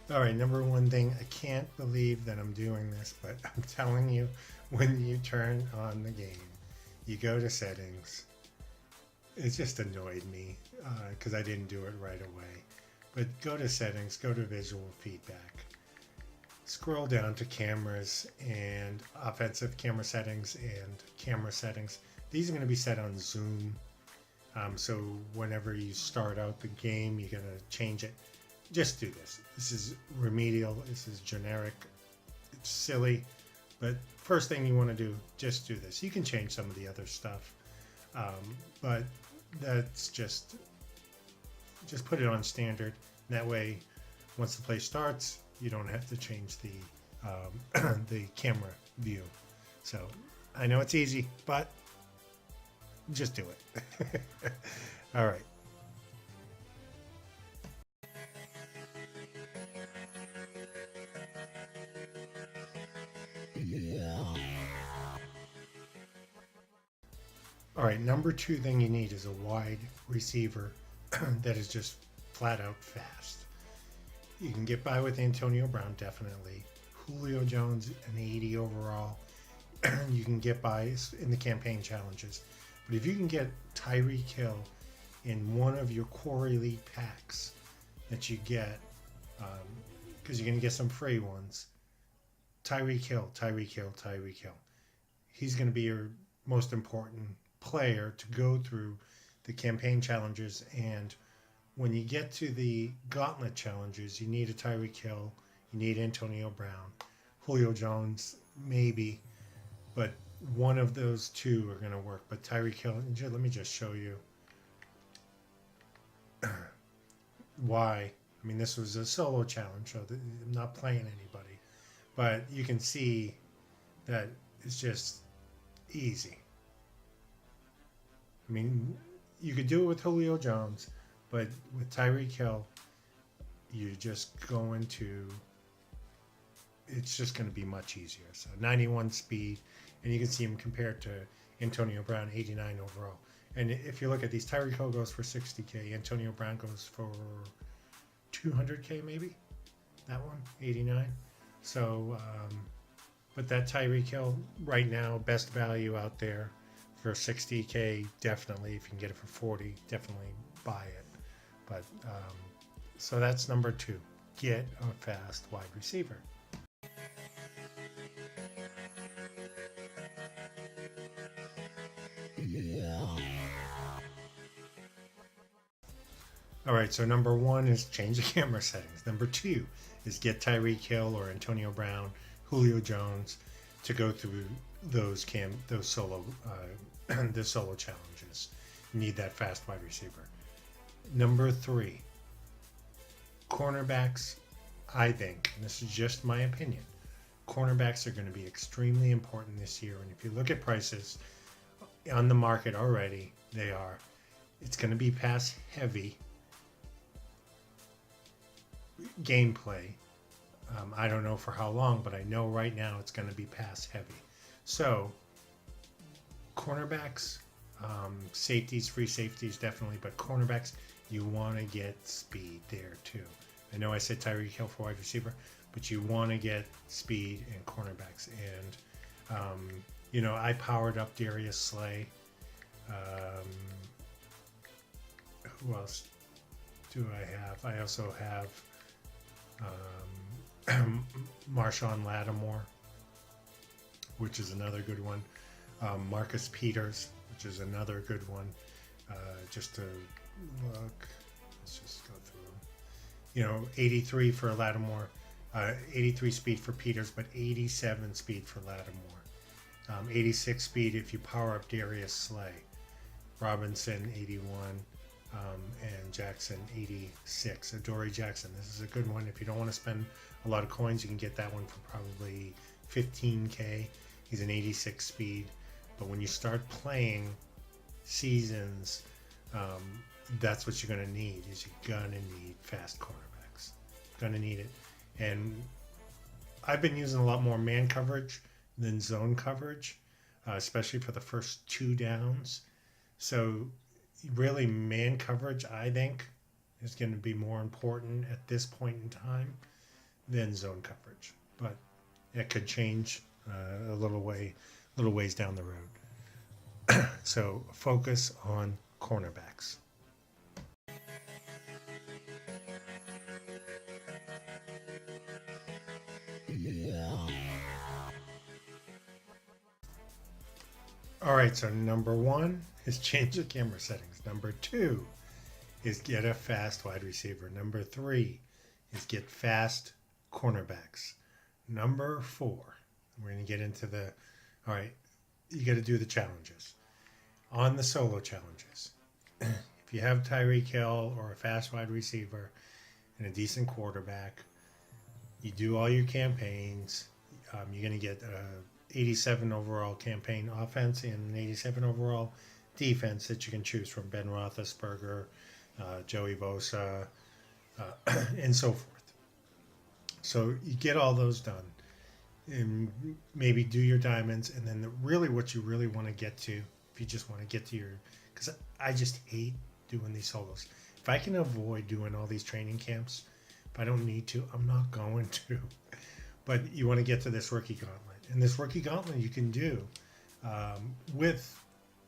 All right, number one thing, I can't believe that I'm doing this, but I'm telling you, when you turn on the game, you go to settings. It just annoyed me because I didn't do it right away. But go to settings, go to visual feedback, scroll down to cameras and offensive camera settings and camera settings. These are going to be set on zoom. So whenever you start out the game, you're going to change it. Just do this. This is remedial. This is generic. It's silly. But first thing you want to do, just do this. You can change some of the other stuff. But that's just put it on standard. That way, once the play starts, you don't have to change the camera view. So I know it's easy, but just do it. All right. All right. Number two thing you need is a wide receiver that is just flat out fast. You can get by with Antonio Brown, definitely. Julio Jones, an 80 overall. You can get by in the campaign challenges. But if you can get Tyreek Hill in one of your core elite packs that you get, because you're going to get some free ones, Tyreek Hill, Tyreek Hill, Tyreek Hill. He's going to be your most important player to go through the campaign challenges. And when you get to the gauntlet challenges, you need a Tyreek Hill, you need Antonio Brown, Julio Jones, maybe, but one of those two are going to work. But Tyreek Hill, let me just show you why. I mean, this was a solo challenge, so I'm not playing anybody, but you can see that it's just easy. I mean, you could do it with Julio Jones, but with Tyreek Hill, you're just going to, it's just going to be much easier. So 91 speed, and you can see him compared to Antonio Brown, 89 overall. And if you look at these, Tyreek Hill goes for 60K, Antonio Brown goes for 200K maybe, that one, 89. So, but that Tyreek Hill right now, best value out there for 60K, definitely. If you can get it for 40, definitely buy it. But so that's number two. Get a fast wide receiver. All right, so number one is change the camera settings. Number two is get Tyreek Hill or Antonio Brown, Julio Jones to go through those solo the solo challenges. You need that fast wide receiver. Number three, cornerbacks. I think, and this is just my opinion, cornerbacks are going to be extremely important this year. And if you look at prices on the market already, they are. It's going to be pass heavy gameplay. I don't know for how long, but I know right now it's going to be pass heavy. So, cornerbacks, safeties, free safeties, definitely, but cornerbacks, you want to get speed there too. I know I said Tyreek Hill for wide receiver, but you want to get speed and cornerbacks. And, I powered up Darius Slay. Who else do I have? I also have Marshawn Lattimore, which is another good one. Marcus Peters, which is another good one. Just to look, let's just go through them. 83 for Lattimore, 83 speed for Peters, but 87 speed for Lattimore. 86 speed if you power up Darius Slay. Robinson, 81. And Jackson 86. Adoree Jackson. This is a good one. If you don't want to spend a lot of coins, you can get that one for probably 15K. He's an 86 speed. But when you start playing seasons, that's what you're going to need. Is you're going to need fast cornerbacks. Going to need it. And I've been using a lot more man coverage than zone coverage, especially for the first two downs. So really, man coverage, I think, is going to be more important at this point in time. than zone coverage, but it could change a little ways down the road. So focus on cornerbacks. All right, so number one is change the camera settings. Number two is get a fast wide receiver. Number three is get fast cornerbacks. Number four, we're going to get into all right, you got to do the challenges. On the solo challenges, if you have Tyreek Hill or a fast wide receiver and a decent quarterback, you do all your campaigns, you're going to get 87 overall campaign offense and an 87 overall defense that you can choose from: Ben Roethlisberger, Joey Bosa, and so forth. So you get all those done, and maybe do your diamonds, and then what you really want to get to, if you just want to get to because I just hate doing these solos. If I can avoid doing all these training camps, if I don't need to, I'm not going to. But you want to get to this rookie gauntlet. And this rookie gauntlet you can do with,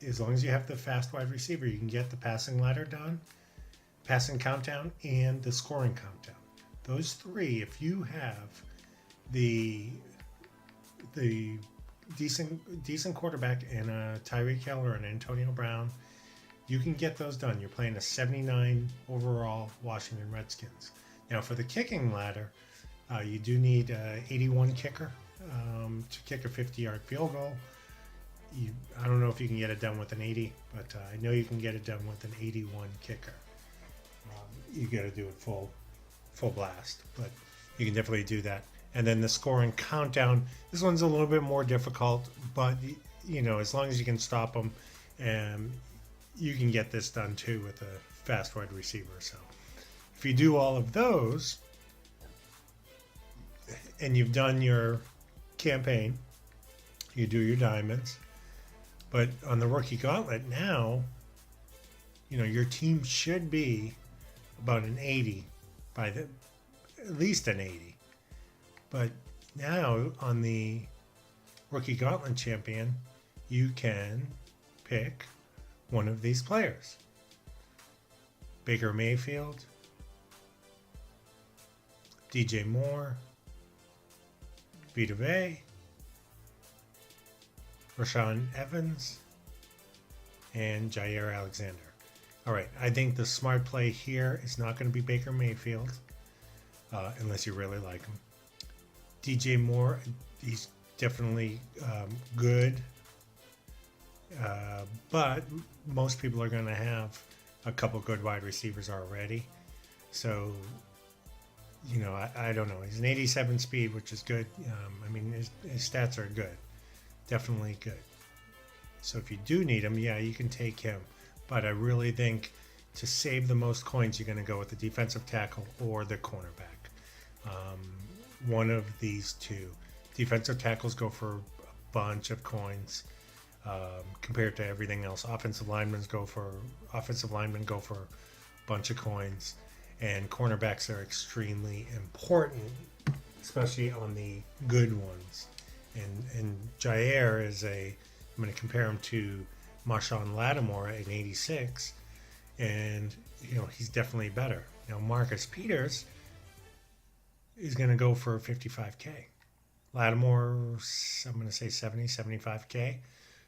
as long as you have the fast wide receiver, you can get the passing ladder done, passing countdown, and the scoring countdown. Those three, if you have the decent quarterback and a Tyreek Hill or an Antonio Brown, you can get those done. You're playing a 79 overall Washington Redskins. Now for the kicking ladder, you do need an 81 kicker to kick a 50-yard field goal. I don't know if you can get it done with an 80, but I know you can get it done with an 81 kicker. You got to do it full blast, but you can definitely do that. And then the scoring countdown, this one's a little bit more difficult, but as long as you can stop them, you can get this done too with a fast wide receiver. So if you do all of those and you've done your campaign, you do your diamonds. But on the rookie gauntlet now, your team should be about an 80 at least an 80. But now on the rookie gauntlet champion, you can pick one of these players: Baker Mayfield, DJ Moore, Vita Vea, Rashaan Evans, and Jair Alexander. All right, I think the smart play here is not going to be Baker Mayfield, unless you really like him. DJ Moore, he's definitely good, but most people are going to have a couple good wide receivers already. So, I don't know. He's an 87 speed, which is good. His stats are good. Definitely good. So if you do need him, yeah, you can take him. But I really think to save the most coins, you're going to go with the defensive tackle or the cornerback. One of these two. Defensive tackles go for a bunch of coins compared to everything else. Offensive linemen go for a bunch of coins, and cornerbacks are extremely important, especially on the good ones. And Jair I'm going to compare him to Marshawn Lattimore at 86, and he's definitely better. Now Marcus Peters is going to go for 55K. Lattimore, I'm going to say 70, 75K.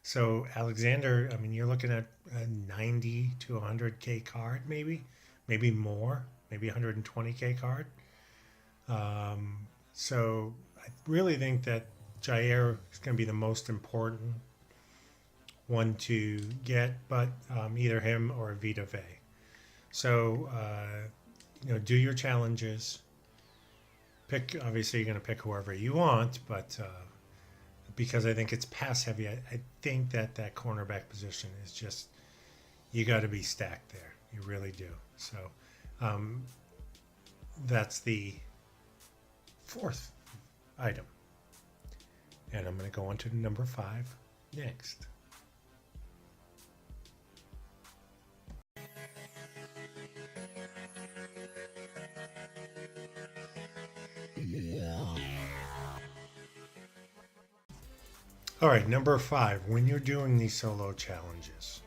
So Alexander, you're looking at a 90 to 100K card, maybe more, maybe 120K card. So I really think that Jair is going to be the most important one to get, but either him or Vita Vea. So, do your challenges. Obviously you're going to pick whoever you want, but because I think it's pass heavy, I think that cornerback position is just, you got to be stacked there. You really do. So that's the fourth item. And I'm going to go on to number 5 next. All right, number 5, when you're doing these solo challenges,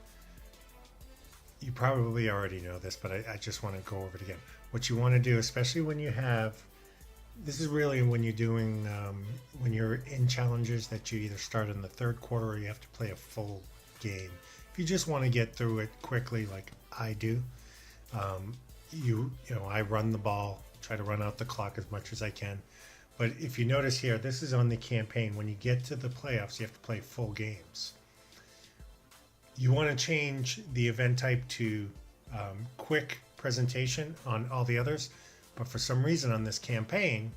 you probably already know this, but I just want to go over it again. What you want to do, especially when you have, this is really when you're doing, when you're in challenges that you either start in the third quarter or you have to play a full game. If you just want to get through it quickly, like I do, you know, I run the ball, try to run out the clock as much as I can. But if you notice here, this is on the campaign. When you get to the playoffs, you have to play full games. You want to change the event type to quick presentation on all the others, but for some reason on this campaign,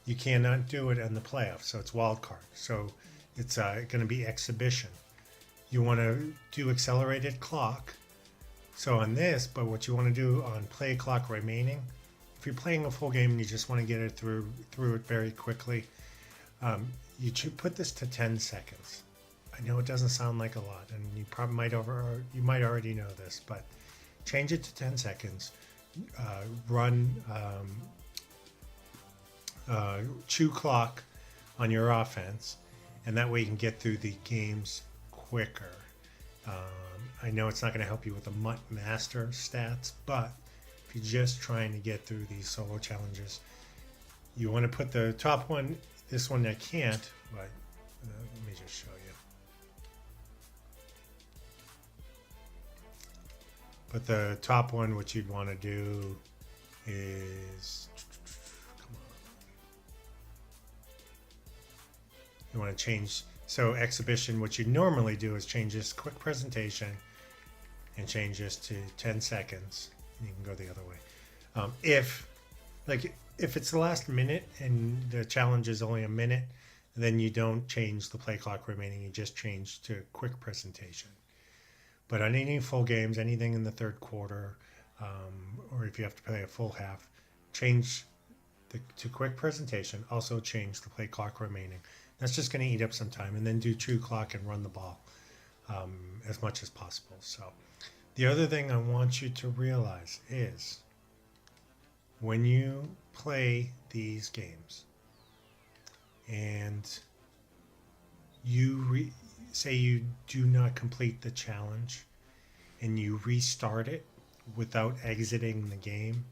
you cannot do it in the playoffs. So it's wild card. So it's going to be exhibition. You want to do accelerated clock. So on this, but what you want to do on play clock remaining, if you're playing a full game and you just want to get it through it very quickly, you should put this to 10 seconds. I know it doesn't sound like a lot, and you probably might already know this, but change it to 10 seconds. Run chew clock on your offense, and that way you can get through the games quicker. I know it's not going to help you with the MUT master stats, but if you're just trying to get through these solo challenges, you want to put the top one. This one I can't, but let me just show you. But the top one, what you'd want to do is, come on, you want to change. So exhibition, what you normally do is change this quick presentation and change this to 10 seconds. You can go the other way. If it's the last minute and the challenge is only a minute, then you don't change the play clock remaining. You just change to quick presentation. But on any full games, anything in the third quarter, or if you have to play a full half, change to quick presentation. Also change the play clock remaining. That's just going to eat up some time, and then do true clock and run the ball as much as possible. So the other thing I want you to realize is when you play these games and you say you do not complete the challenge and you restart it without exiting the game,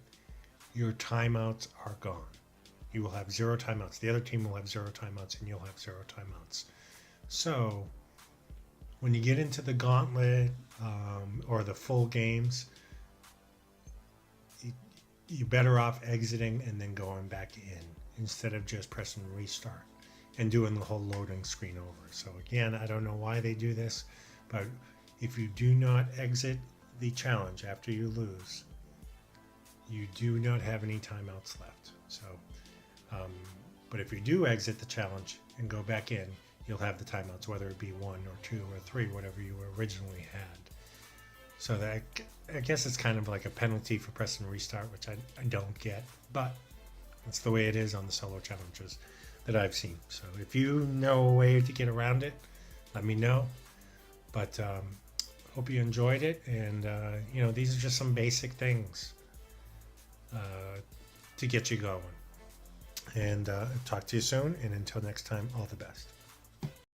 your timeouts are gone. You will have 0 timeouts. The other team will have 0 timeouts, and you'll have 0 timeouts. So when you get into the gauntlet or the full games, you're better off exiting and then going back in instead of just pressing restart and doing the whole loading screen over. So again, I don't know why they do this, but if you do not exit the challenge after you lose, you do not have any timeouts left. So but if you do exit the challenge and go back in, you'll have the timeouts, whether it be 1 or 2 or 3, whatever you originally had. So that, I guess it's kind of like a penalty for pressing restart, which I don't get, but that's the way it is on the solo challenges that I've seen. So if you know a way to get around it, let me know. But hope you enjoyed it, and you know, these are just some basic things to get you going. And talk to you soon, and until next time, all the best.